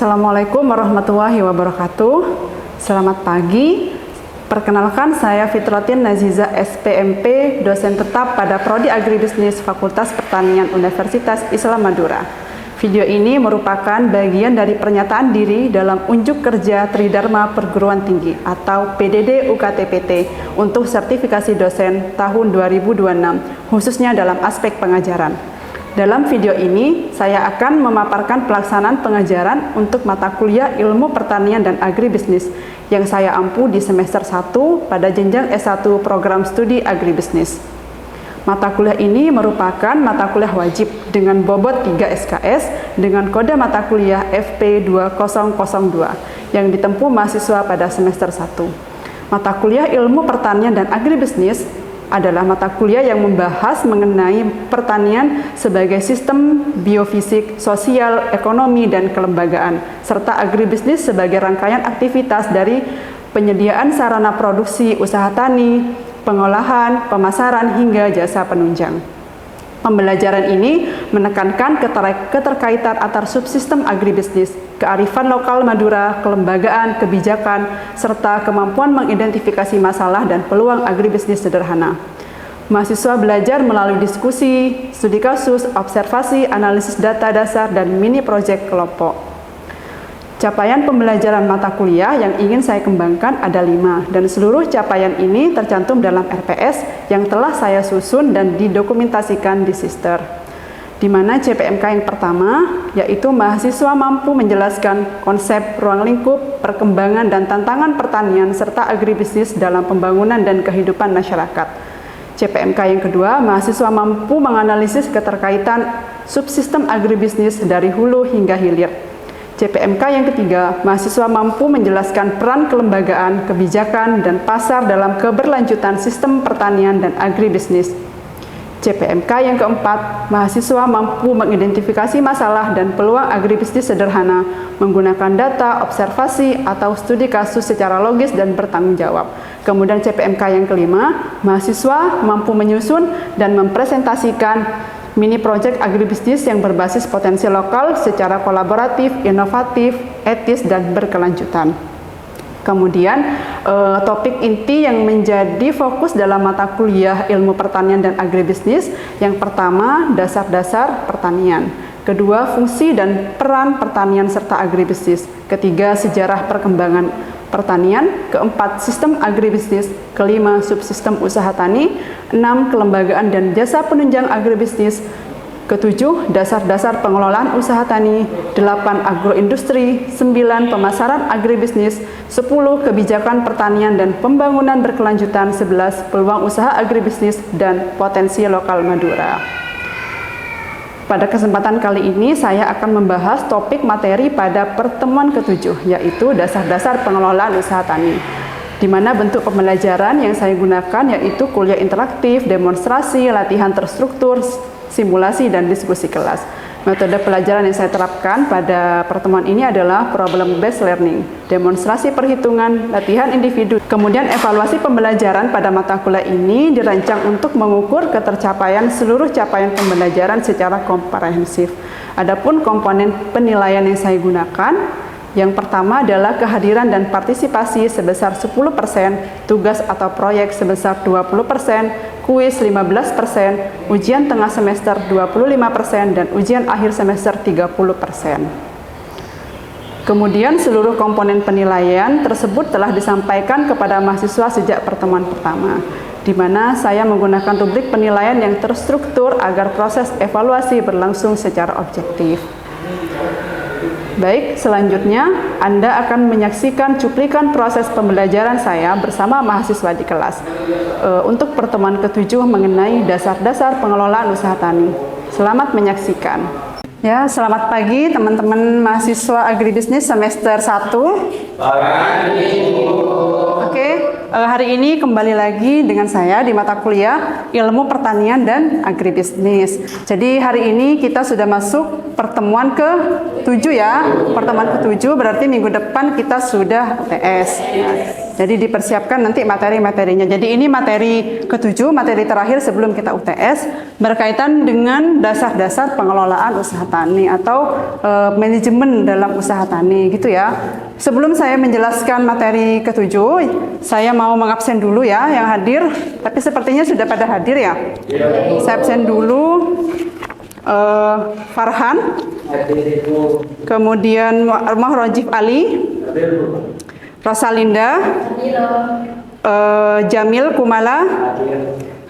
Assalamualaikum warahmatullahi wabarakatuh. Selamat pagi. Perkenalkan, saya Fitratin Naziza SPMP, dosen tetap pada Prodi Agribisnis Fakultas Pertanian Universitas Islam Madura. Video ini merupakan bagian dari pernyataan diri dalam unjuk kerja Tridharma Perguruan Tinggi atau PDD UKT-PT untuk sertifikasi dosen tahun 2026, khususnya dalam aspek pengajaran. Dalam video ini, saya akan memaparkan pelaksanaan pengajaran untuk mata kuliah Ilmu Pertanian dan Agribisnis yang saya ampu di semester 1 pada jenjang S1 Program Studi Agribisnis. Mata kuliah ini merupakan mata kuliah wajib dengan bobot 3 SKS dengan kode mata kuliah FP2002 yang ditempuh mahasiswa pada semester 1. Mata kuliah Ilmu Pertanian dan Agribisnis adalah mata kuliah yang membahas mengenai pertanian sebagai sistem biofisik, sosial, ekonomi, dan kelembagaan, serta agribisnis sebagai rangkaian aktivitas dari penyediaan sarana produksi usaha tani, pengolahan, pemasaran, hingga jasa penunjang. Pembelajaran ini menekankan keterkaitan antar subsistem agribisnis, kearifan lokal Madura, kelembagaan, kebijakan, serta kemampuan mengidentifikasi masalah dan peluang agribisnis sederhana. Mahasiswa belajar melalui diskusi, studi kasus, observasi, analisis data dasar, dan mini proyek kelompok. Capaian pembelajaran mata kuliah yang ingin saya kembangkan ada 5, dan seluruh capaian ini tercantum dalam RPS yang telah saya susun dan didokumentasikan di Sister. Di mana CPMK yang pertama, yaitu mahasiswa mampu menjelaskan konsep ruang lingkup, perkembangan dan tantangan pertanian serta agribisnis dalam pembangunan dan kehidupan masyarakat. CPMK yang kedua, mahasiswa mampu menganalisis keterkaitan subsistem agribisnis dari hulu hingga hilir. CPMK yang ketiga, mahasiswa mampu menjelaskan peran kelembagaan, kebijakan, dan pasar dalam keberlanjutan sistem pertanian dan agribisnis. CPMK yang keempat, mahasiswa mampu mengidentifikasi masalah dan peluang agribisnis sederhana menggunakan data, observasi, atau studi kasus secara logis dan bertanggung jawab. Kemudian CPMK yang kelima, mahasiswa mampu menyusun dan mempresentasikan mini project agribisnis yang berbasis potensi lokal secara kolaboratif, inovatif, etis, dan berkelanjutan. Kemudian, topik inti yang menjadi fokus dalam mata kuliah Ilmu Pertanian dan Agribisnis, yang pertama, dasar-dasar pertanian. Kedua, fungsi dan peran pertanian serta agribisnis. Ketiga, sejarah perkembangan pertanian. Keempat, sistem agribisnis. Kelima, subsistem usaha tani. 6, kelembagaan dan jasa penunjang agribisnis. Ketujuh, dasar-dasar pengelolaan usaha tani. 8, agroindustri. 9, pemasaran agribisnis. 10, kebijakan pertanian dan pembangunan berkelanjutan. 11, peluang usaha agribisnis dan potensi lokal Madura. Pada kesempatan kali ini, saya akan membahas topik materi pada pertemuan ke-7, yaitu dasar-dasar pengelolaan usaha tani. Di mana bentuk pembelajaran yang saya gunakan yaitu kuliah interaktif, demonstrasi, latihan terstruktur, simulasi, dan diskusi kelas. Metode pelajaran yang saya terapkan pada pertemuan ini adalah problem-based learning, demonstrasi perhitungan, latihan individu. Kemudian evaluasi pembelajaran pada mata kuliah ini dirancang untuk mengukur ketercapaian seluruh capaian pembelajaran secara komprehensif. Adapun komponen penilaian yang saya gunakan, yang pertama adalah kehadiran dan partisipasi sebesar 10%, tugas atau proyek sebesar 20%, kuis 15%, ujian tengah semester 25%, dan ujian akhir semester 30%. Kemudian seluruh komponen penilaian tersebut telah disampaikan kepada mahasiswa sejak pertemuan pertama, di mana saya menggunakan rubrik penilaian yang terstruktur agar proses evaluasi berlangsung secara objektif. Baik, selanjutnya Anda akan menyaksikan cuplikan proses pembelajaran saya bersama mahasiswa di kelas untuk pertemuan ke-7 mengenai dasar-dasar pengelolaan usaha tani. Selamat menyaksikan. Ya, selamat pagi teman-teman mahasiswa agribisnis semester 1. Oke, hari ini kembali lagi dengan saya di mata kuliah Ilmu Pertanian dan Agribisnis. Jadi hari ini kita sudah masuk pertemuan ke-7 ya. Pertemuan ke-7 berarti minggu depan kita sudah UTS. Jadi dipersiapkan nanti materi-materinya. Jadi ini materi ke-7, materi terakhir sebelum kita UTS, berkaitan dengan dasar-dasar pengelolaan usaha tani atau manajemen dalam usaha tani gitu ya. Sebelum saya menjelaskan materi ke-7, saya mau mengabsen dulu ya yang hadir, tapi sepertinya sudah pada hadir ya. Saya absen dulu Farhan, kemudian Mahrojif Ali, Rosalinda, Jamil Kumala,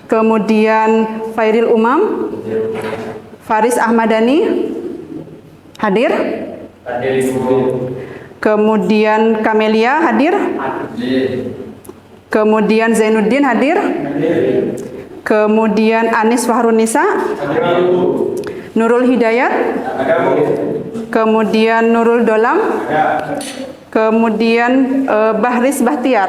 kemudian Fairil Umam, Faris Ahmadani, hadir. Kemudian Kamelia hadir. Kemudian Zainuddin hadir. Kemudian Anis Fahrunisa, Nurul Hidayat, kemudian Nurul Dolam, kemudian Bahris Bahtiar.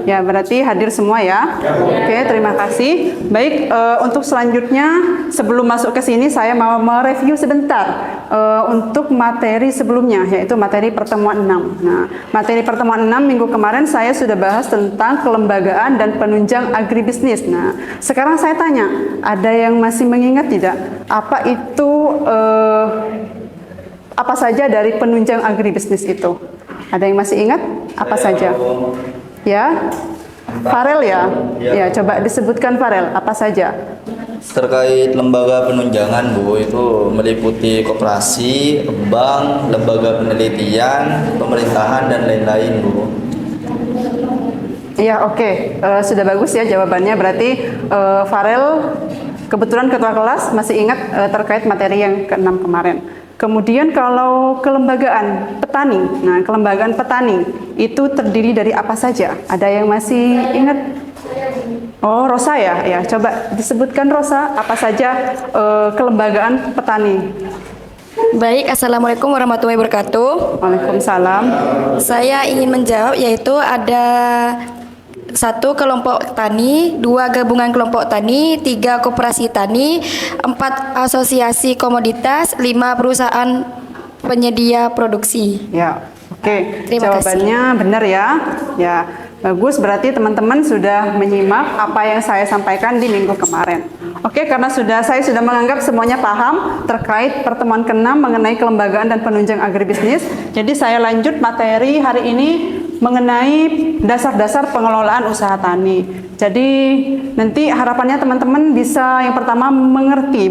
Ya, berarti hadir semua ya. Oke, terima kasih. Baik, untuk selanjutnya sebelum masuk ke sini saya mau mereview sebentar untuk materi sebelumnya, yaitu materi pertemuan 6. Nah, materi pertemuan 6 minggu kemarin saya sudah bahas tentang kelembagaan dan penunjang agribisnis. Nah, sekarang saya tanya, ada yang masih mengingat tidak? Apa itu apa saja dari penunjang agribisnis itu? Ada yang masih ingat? Apa saja? Ya? Farel ya? Ya, coba disebutkan Farel, apa saja? Terkait lembaga penunjangan, Bu, itu meliputi koperasi, bank, lembaga penelitian, pemerintahan, dan lain-lain, Bu. Ya, oke. Sudah bagus ya jawabannya. Berarti Farel kebetulan ketua kelas masih ingat terkait materi yang ke-6 kemarin. Kemudian kalau kelembagaan petani, nah kelembagaan petani itu terdiri dari apa saja? Ada yang masih ingat? Oh, Rosa ya? Ya, coba disebutkan Rosa, apa saja kelembagaan petani? Baik, Assalamualaikum warahmatullahi wabarakatuh. Waalaikumsalam. Saya ingin menjawab, yaitu ada 1 kelompok tani, 2 gabungan kelompok tani, 3 koperasi tani, 4 asosiasi komoditas, 5 perusahaan penyedia produksi. Ya, oke. Terima Jawabannya benar ya. Ya, bagus. Berarti teman-teman sudah menyimak apa yang saya sampaikan di minggu kemarin. Oke, karena saya sudah menganggap semuanya paham terkait pertemuan ke-6 mengenai kelembagaan dan penunjang agribisnis. Jadi saya lanjut materi hari ini mengenai dasar-dasar pengelolaan usaha tani. Jadi nanti harapannya teman-teman bisa yang pertama mengerti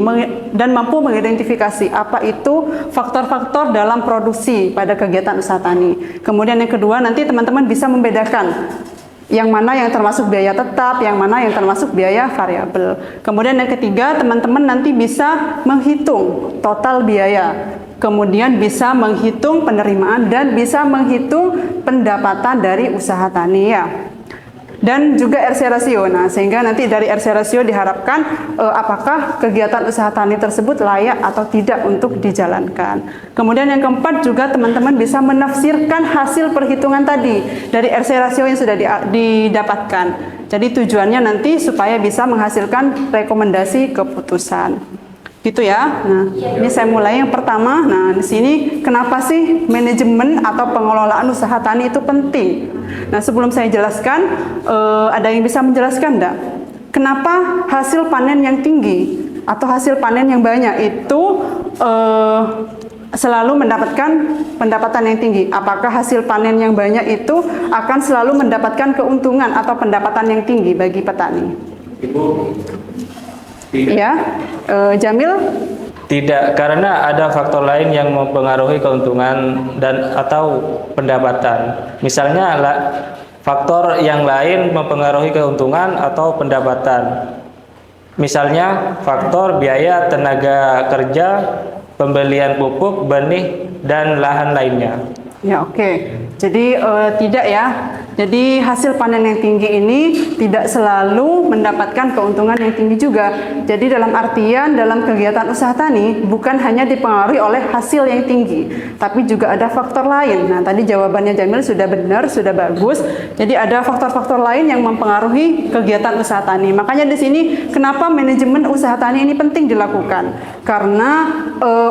dan mampu mengidentifikasi apa itu faktor-faktor dalam produksi pada kegiatan usaha tani. Kemudian yang kedua nanti teman-teman bisa membedakan yang mana yang termasuk biaya tetap, yang mana yang termasuk biaya variabel. Kemudian yang ketiga teman-teman nanti bisa menghitung total biaya. Kemudian bisa menghitung penerimaan dan bisa menghitung pendapatan dari usaha tani ya. Dan juga RC rasio. Nah, sehingga nanti dari RC rasio diharapkan apakah kegiatan usaha tani tersebut layak atau tidak untuk dijalankan. Kemudian yang keempat juga teman-teman bisa menafsirkan hasil perhitungan tadi dari RC rasio yang sudah didapatkan. Jadi tujuannya nanti supaya bisa menghasilkan rekomendasi keputusan. Gitu ya. Nah, ini saya mulai yang pertama. Nah, di sini kenapa sih manajemen atau pengelolaan usaha tani itu penting? Nah, sebelum saya jelaskan, ada yang bisa menjelaskan enggak? Kenapa hasil panen yang tinggi atau hasil panen yang banyak itu selalu mendapatkan pendapatan yang tinggi? Apakah hasil panen yang banyak itu akan selalu mendapatkan keuntungan atau pendapatan yang tinggi bagi petani? Ibu. Ya, Jamil? Tidak, karena ada faktor lain yang mempengaruhi keuntungan dan atau pendapatan. Misalnya faktor yang lain mempengaruhi keuntungan atau pendapatan. Misalnya faktor biaya tenaga kerja, pembelian pupuk, benih, dan lahan lainnya. Ya, oke. Jadi tidak ya. Jadi hasil panen yang tinggi ini tidak selalu mendapatkan keuntungan yang tinggi juga. Jadi dalam artian dalam kegiatan usaha tani bukan hanya dipengaruhi oleh hasil yang tinggi, tapi juga ada faktor lain. Nah, tadi jawabannya Jamil sudah benar, sudah bagus. Jadi ada faktor-faktor lain yang mempengaruhi kegiatan usaha tani. Makanya di sini kenapa manajemen usaha tani ini penting dilakukan? Karena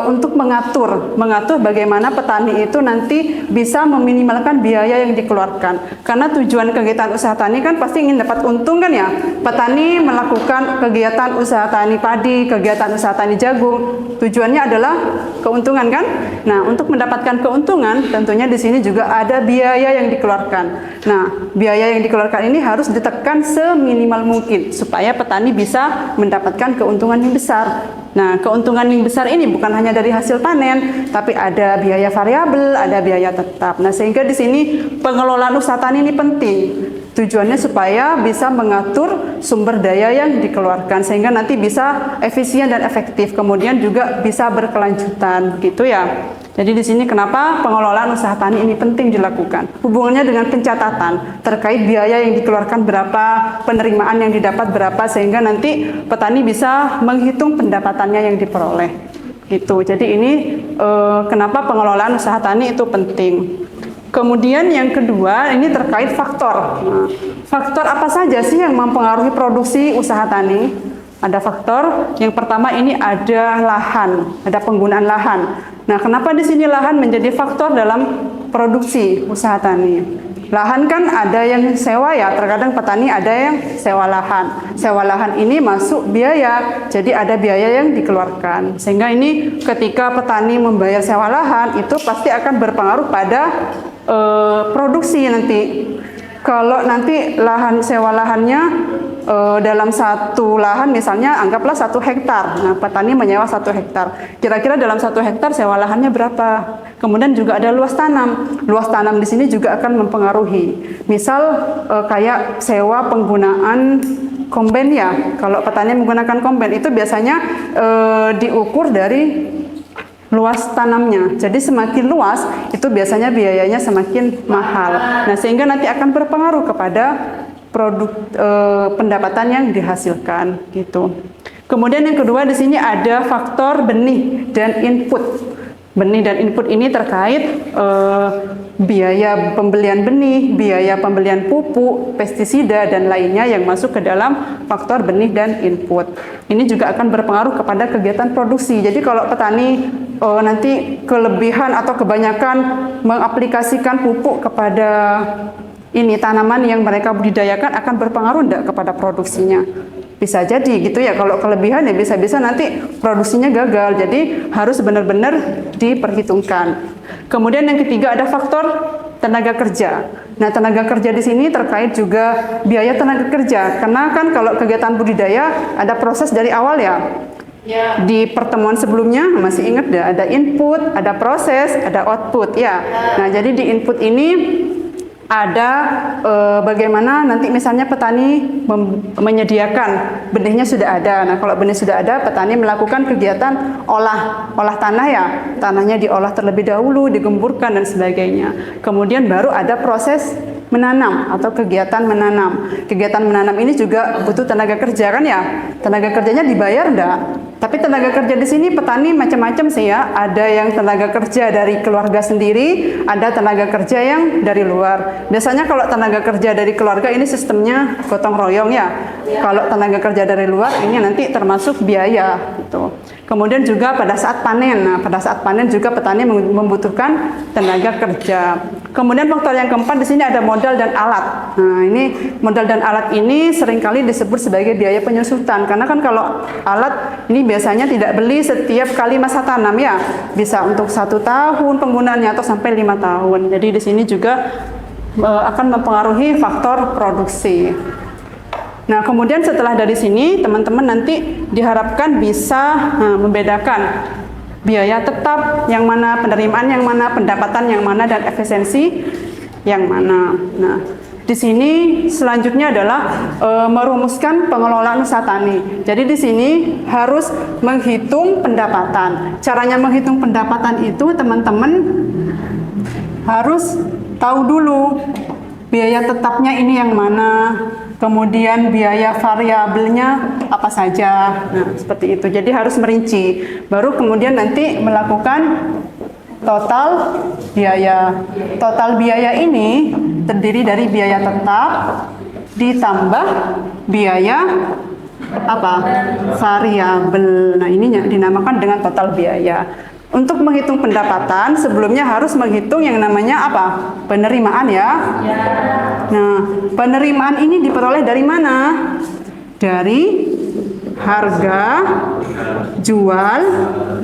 untuk mengatur bagaimana petani itu nanti bisa meminimalkan biaya yang dikeluarkan. Karena tujuan kegiatan usaha tani kan pasti ingin dapat untung kan ya. Petani melakukan kegiatan usaha tani padi, kegiatan usaha tani jagung, tujuannya adalah keuntungan kan? Nah, untuk mendapatkan keuntungan tentunya di sini juga ada biaya yang dikeluarkan. Nah, biaya yang dikeluarkan ini harus ditekan seminimal mungkin supaya petani bisa mendapatkan keuntungan yang besar. Nah, keuntungan yang besar ini bukan hanya dari hasil panen, tapi ada biaya variabel, ada biaya tetap. Nah, sehingga di sini pengelolaan usaha tani ini penting. Tujuannya supaya bisa mengatur sumber daya yang dikeluarkan sehingga nanti bisa efisien dan efektif. Kemudian juga bisa berkelanjutan, gitu ya. Jadi di sini kenapa pengelolaan usaha tani ini penting dilakukan. Hubungannya dengan pencatatan terkait biaya yang dikeluarkan berapa, penerimaan yang didapat berapa, sehingga nanti petani bisa menghitung pendapatannya yang diperoleh. Gitu. Jadi ini kenapa pengelolaan usaha tani itu penting. Kemudian yang kedua ini terkait faktor. Nah, faktor apa saja sih yang mempengaruhi produksi usaha tani? Ada faktor, yang pertama ini ada lahan, ada penggunaan lahan. Nah, kenapa di sini lahan menjadi faktor dalam produksi usaha tani? Lahan kan ada yang sewa ya, terkadang petani ada yang sewa lahan. Sewa lahan ini masuk biaya, jadi ada biaya yang dikeluarkan. Sehingga ini ketika petani membayar sewa lahan, itu pasti akan berpengaruh pada produksi nanti. Kalau nanti sewa lahannya dalam satu lahan misalnya anggaplah 1 hektar. Nah, petani menyewa 1 hektar. Kira-kira dalam 1 hektar sewa lahannya berapa? Kemudian juga ada luas tanam. Luas tanam di sini juga akan mempengaruhi. Misal kayak sewa penggunaan komben ya. Kalau petani menggunakan komben itu biasanya diukur dari luas tanamnya. Jadi semakin luas itu biasanya biayanya semakin mahal. Nah, sehingga nanti akan berpengaruh kepada produk pendapatan yang dihasilkan gitu. Kemudian yang kedua di sini ada faktor benih dan input. Benih dan input ini terkait biaya pembelian benih, biaya pembelian pupuk, pestisida dan lainnya yang masuk ke dalam faktor benih dan input. Ini juga akan berpengaruh kepada kegiatan produksi. Jadi kalau petani nanti kelebihan atau kebanyakan mengaplikasikan pupuk kepada tanaman yang mereka budidayakan akan berpengaruh enggak kepada produksinya? Bisa jadi gitu ya, kalau kelebihan ya bisa-bisa nanti produksinya gagal. Jadi harus benar-benar diperhitungkan. Kemudian yang ketiga ada faktor tenaga kerja. Nah, tenaga kerja di sini terkait juga biaya tenaga kerja. Karena kan kalau kegiatan budidaya ada proses dari awal ya. Di pertemuan sebelumnya masih ingat ya, ada input, ada proses, ada output ya. Nah, jadi di input ini ada bagaimana nanti misalnya petani menyediakan benihnya sudah ada. Nah, kalau benih sudah ada, petani melakukan kegiatan olah tanah ya. Tanahnya diolah terlebih dahulu, digemburkan dan sebagainya. Kemudian baru ada proses menanam atau kegiatan menanam. Kegiatan menanam ini juga butuh tenaga kerja kan ya. Tenaga kerjanya dibayar enggak? Tapi tenaga kerja di sini petani macam-macam sih ya. Ada yang tenaga kerja dari keluarga sendiri, ada tenaga kerja yang dari luar. Biasanya kalau tenaga kerja dari keluarga ini sistemnya gotong royong ya. Kalau tenaga kerja dari luar ini nanti termasuk biaya gitu. Kemudian juga pada saat panen. Nah, pada saat panen juga petani membutuhkan tenaga kerja. Kemudian faktor yang keempat di sini ada modal dan alat. Nah, ini modal dan alat ini seringkali disebut sebagai biaya penyusutan. Karena kan kalau alat ini biasanya tidak beli setiap kali masa tanam ya. Bisa untuk 1 tahun penggunaannya atau sampai 5 tahun. Jadi di sini juga akan mempengaruhi faktor produksi. Nah, kemudian setelah dari sini teman-teman nanti diharapkan bisa membedakan biaya tetap yang mana, penerimaan yang mana, pendapatan yang mana, dan efisiensi yang mana. Nah, di sini selanjutnya adalah merumuskan pengelolaan usaha tani. Jadi di sini harus menghitung pendapatan. Caranya menghitung pendapatan itu teman-teman harus tahu dulu biaya tetapnya ini yang mana, kemudian biaya variabelnya apa saja. Nah, seperti itu. Jadi harus merinci. Baru kemudian nanti melakukan total biaya. Total biaya ini terdiri dari biaya tetap ditambah biaya variabel. Nah, ini dinamakan dengan total biaya. Untuk menghitung pendapatan, sebelumnya harus menghitung yang namanya apa? Penerimaan ya. Nah, penerimaan ini diperoleh dari mana? Dari harga jual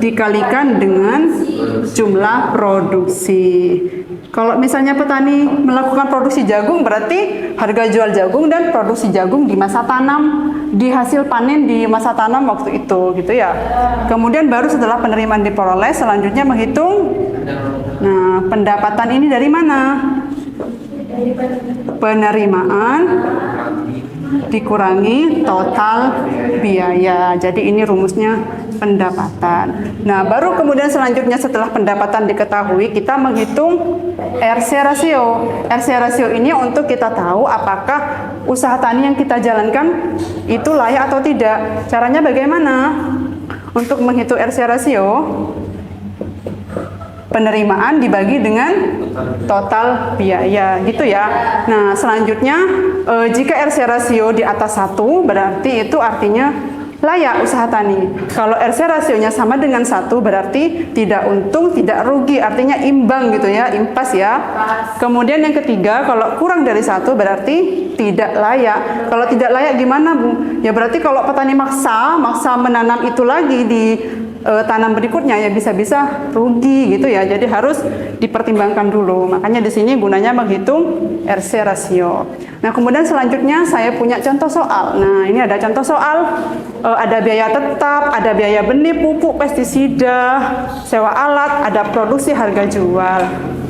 dikalikan dengan jumlah produksi. Kalau misalnya petani melakukan produksi jagung, berarti harga jual jagung dan produksi jagung di masa tanam, di hasil panen di masa tanam waktu itu, gitu ya. Kemudian baru setelah penerimaan diperoleh, selanjutnya menghitung. Nah, pendapatan ini dari mana? Penerimaan dikurangi total biaya. Jadi ini rumusnya pendapatan. Nah, baru kemudian selanjutnya setelah pendapatan diketahui, kita menghitung RC rasio. RC rasio ini untuk kita tahu apakah usaha tani yang kita jalankan itu layak atau tidak. Caranya bagaimana? Untuk menghitung RC rasio, penerimaan dibagi dengan total biaya, gitu ya. Nah, selanjutnya jika RC rasio di atas 1, berarti itu artinya layak usaha tani. Kalau RC rasionya sama dengan 1, berarti tidak untung, tidak rugi, artinya imbang gitu ya, impas ya. Kemudian yang ketiga, kalau kurang dari 1 berarti tidak layak. Kalau tidak layak gimana, Bu? Ya berarti kalau petani maksa menanam itu lagi di tanam berikutnya, ya bisa-bisa rugi gitu ya. Jadi harus dipertimbangkan dulu. Makanya di sini gunanya menghitung RC rasio. Nah, kemudian selanjutnya saya punya contoh soal. Nah, ini ada contoh soal, ada biaya tetap, ada biaya benih, pupuk, pestisida, sewa alat, ada produksi, harga jual.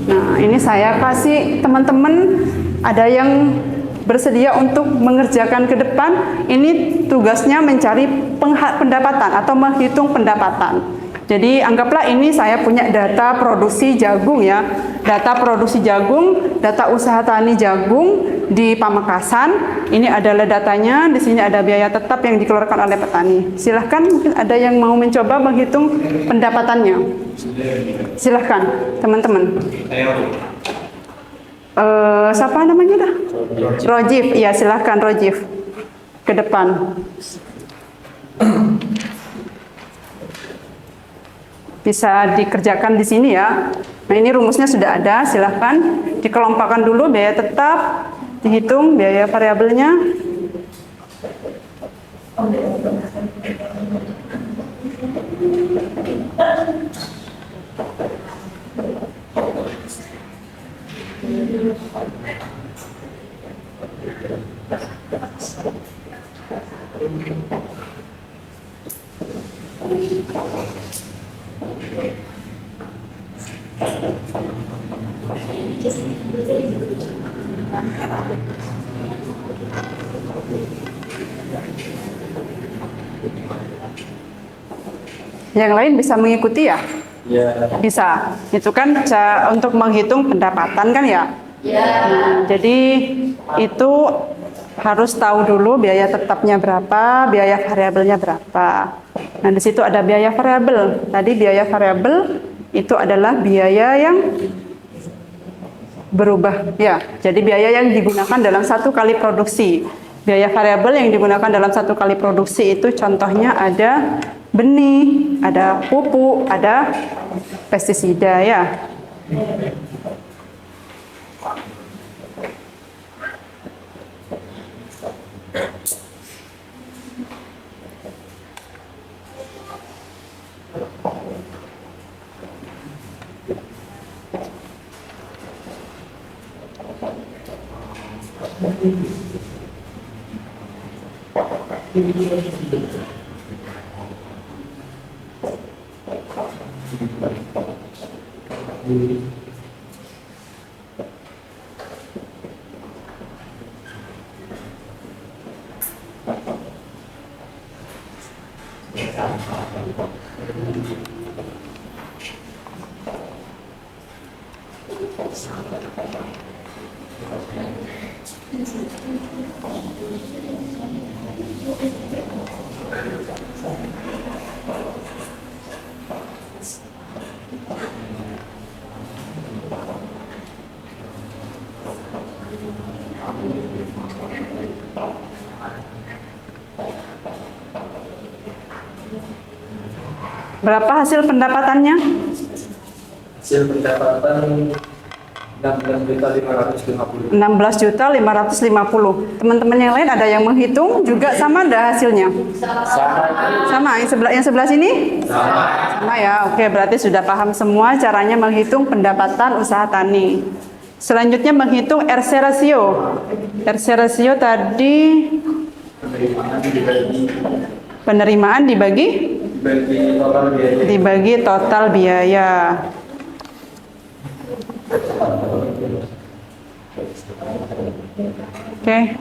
Nah, ini saya kasih teman-teman, ada yang bersedia untuk mengerjakan ke depan. Ini tugasnya mencari pendapatan atau menghitung pendapatan. Jadi anggaplah ini saya punya data produksi jagung ya. Data produksi jagung, data usaha tani jagung di Pamekasan. Ini adalah datanya, di sini ada biaya tetap yang dikeluarkan oleh petani. Silahkan, mungkin ada yang mau mencoba menghitung pendapatannya. Silahkan, teman-teman. Siapa namanya dah? Rojif, ya silahkan Rojif ke depan. Bisa dikerjakan di sini ya. Nah, ini rumusnya sudah ada, silahkan dikelompokkan dulu biaya tetap, dihitung biaya variabelnya. Yang lain bisa mengikuti ya? Ya. Bisa. Itu kan untuk menghitung pendapatan kan ya? Nah, jadi itu harus tahu dulu biaya tetapnya berapa, biaya variabelnya berapa. Nah, di situ ada biaya variabel. Tadi biaya variabel itu adalah biaya yang berubah ya. Jadi biaya yang digunakan dalam satu kali produksi. Biaya variabel yang digunakan dalam satu kali produksi itu contohnya ada benih, ada pupuk, ada pestisida ya. Berapa hasil pendapatannya? Hasil pendapatan 16.550. 16.550. Teman-teman yang lain ada yang menghitung juga sama ada hasilnya? Sama. Yang sebelah sini? Sama ya. Oke, berarti sudah paham semua caranya menghitung pendapatan usaha tani. Selanjutnya menghitung RC ratio. RC ratio tadi penerimaan dibagi total biaya. Oke.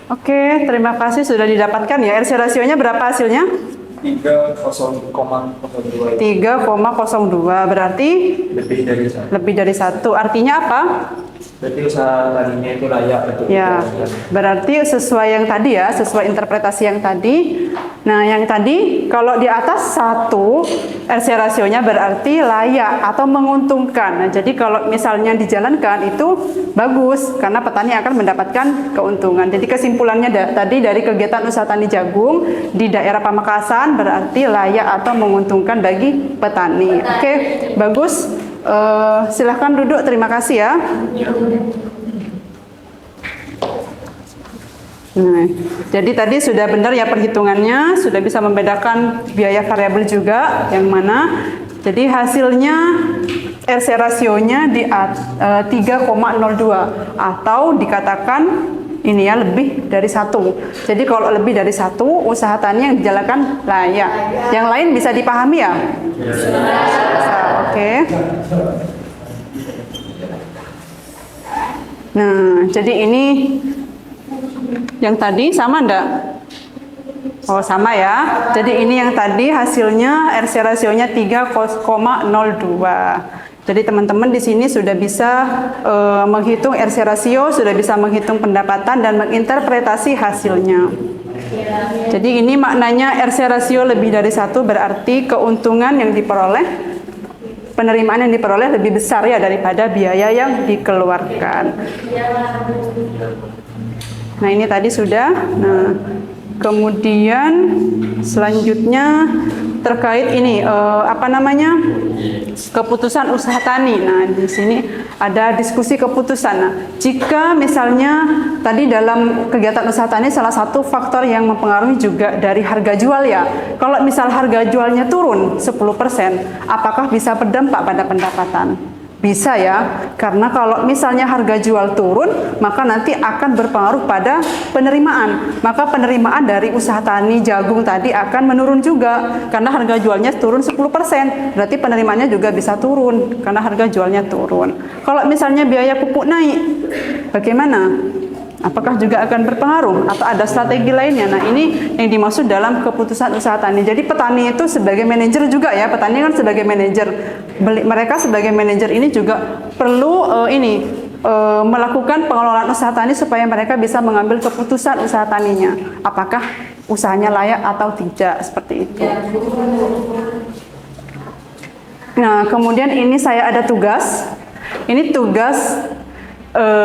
Oke, terima kasih sudah didapatkan ya. RC rasionya berapa hasilnya? 3,02. 3,02 berarti Lebih dari 1. Artinya apa? Berarti usaha taninya itu layak untuk Ya, berarti sesuai yang tadi ya, sesuai interpretasi yang tadi. Nah, yang tadi kalau di atas 1 RC rasionya berarti layak atau menguntungkan. Nah, jadi kalau misalnya dijalankan itu bagus karena petani akan mendapatkan keuntungan. Jadi kesimpulannya tadi dari kegiatan usaha tani jagung di daerah Pamekasan berarti layak atau menguntungkan bagi petani. Oke, bagus. Silahkan duduk, terima kasih ya. Nah, jadi tadi sudah benar ya perhitungannya, sudah bisa membedakan biaya variabel juga yang mana. Jadi hasilnya RC rasionya di 3,02 atau dikatakan ini ya lebih dari 1. Jadi kalau lebih dari 1 usaha tani yang dijalankan layak. Yang lain bisa dipahami ya? Bisa. Oke. Nah, jadi ini yang tadi sama enggak? Oh, sama ya. Jadi ini yang tadi hasilnya RC rasionya 3,02. Jadi teman-teman di sini sudah bisa menghitung RC rasio, sudah bisa menghitung pendapatan dan menginterpretasi hasilnya. Jadi ini maknanya RC rasio lebih dari 1 berarti keuntungan yang diperoleh, penerimaan yang diperoleh lebih besar ya daripada biaya yang dikeluarkan. Nah, ini tadi sudah. Nah, kemudian selanjutnya terkait ini keputusan usaha tani. Nah, di sini ada diskusi keputusan. Nah, jika misalnya tadi dalam kegiatan usaha tani salah satu faktor yang mempengaruhi juga dari harga jual ya. Kalau misal harga jualnya turun 10%, apakah bisa berdampak pada pendapatan? Bisa ya, karena kalau misalnya harga jual turun, maka nanti akan berpengaruh pada penerimaan. Maka penerimaan dari usaha tani jagung tadi akan menurun juga, karena harga jualnya turun 10%. Berarti penerimaannya juga bisa turun, karena harga jualnya turun. Kalau misalnya biaya pupuk naik, bagaimana? Apakah juga akan berpengaruh atau ada strategi lainnya? Nah, ini yang dimaksud dalam keputusan usaha tani. Jadi petani itu sebagai manajer juga ya, petani kan sebagai manajer. Mereka sebagai manajer ini juga perlu melakukan pengelolaan usaha tani supaya mereka bisa mengambil keputusan usaha taninya. Apakah usahanya layak atau tidak, seperti itu. Nah, kemudian ini saya ada tugas. Ini tugas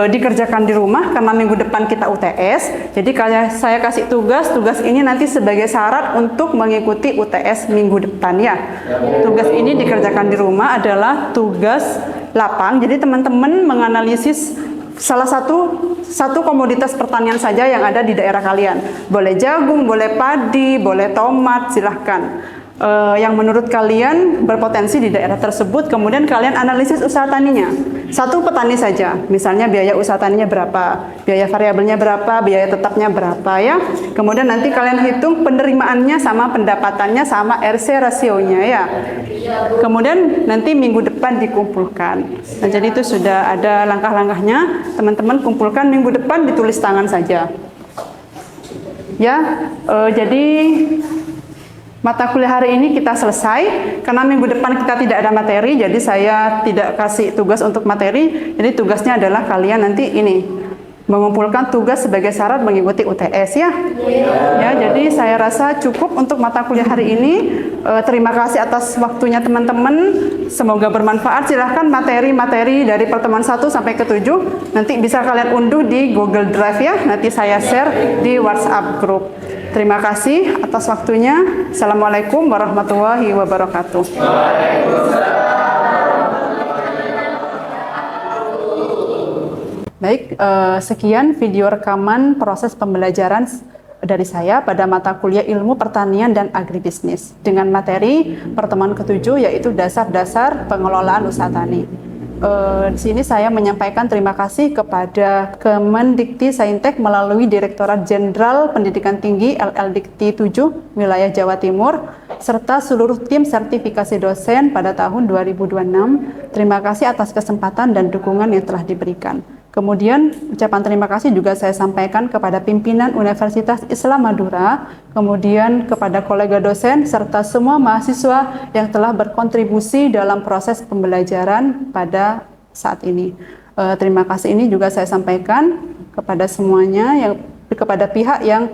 dikerjakan di rumah karena minggu depan kita UTS. Jadi kalau saya kasih tugas ini nanti sebagai syarat untuk mengikuti UTS minggu depan ya. Tugas ini dikerjakan di rumah adalah tugas lapang. Jadi teman-teman menganalisis salah satu komoditas pertanian saja yang ada di daerah kalian. Boleh jagung, boleh padi, boleh tomat, silahkan. Yang menurut kalian berpotensi di daerah tersebut, kemudian kalian analisis usaha taninya. Satu petani saja, misalnya biaya usaha taninya berapa, biaya variabelnya berapa, biaya tetapnya berapa ya. Kemudian nanti kalian hitung penerimaannya sama pendapatannya sama RC rasionya ya. Kemudian nanti minggu depan dikumpulkan. Nah, jadi itu sudah ada langkah-langkahnya. Teman-teman kumpulkan minggu depan, ditulis tangan saja. Ya, jadi mata kuliah hari ini kita selesai, karena minggu depan kita tidak ada materi, jadi saya tidak kasih tugas untuk materi. Jadi tugasnya adalah kalian nanti ini mengumpulkan tugas sebagai syarat mengikuti UTS ya. Ya, jadi saya rasa cukup untuk mata kuliah hari ini. Terima kasih atas waktunya teman-teman. Semoga bermanfaat. Silahkan materi-materi dari pertemuan 1 sampai ke 7 nanti bisa kalian unduh di Google Drive ya. Nanti saya share di WhatsApp group. Terima kasih atas waktunya. Assalamualaikum warahmatullahi wabarakatuh. Baik, sekian video rekaman proses pembelajaran dari saya pada mata kuliah Ilmu Pertanian dan Agribisnis dengan materi pertemuan ke-7 yaitu dasar-dasar pengelolaan usaha tani. Di sini saya menyampaikan terima kasih kepada Kemendikti Saintek melalui Direktorat Jenderal Pendidikan Tinggi LLDikti 7 Wilayah Jawa Timur serta seluruh tim sertifikasi dosen pada tahun 2026. Terima kasih atas kesempatan dan dukungan yang telah diberikan. Kemudian ucapan terima kasih juga saya sampaikan kepada pimpinan Universitas Islam Madura, kemudian kepada kolega dosen, serta semua mahasiswa yang telah berkontribusi dalam proses pembelajaran pada saat ini. Terima kasih ini juga saya sampaikan kepada semuanya, kepada pihak yang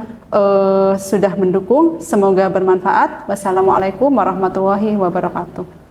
sudah mendukung. Semoga bermanfaat. Wassalamualaikum warahmatullahi wabarakatuh.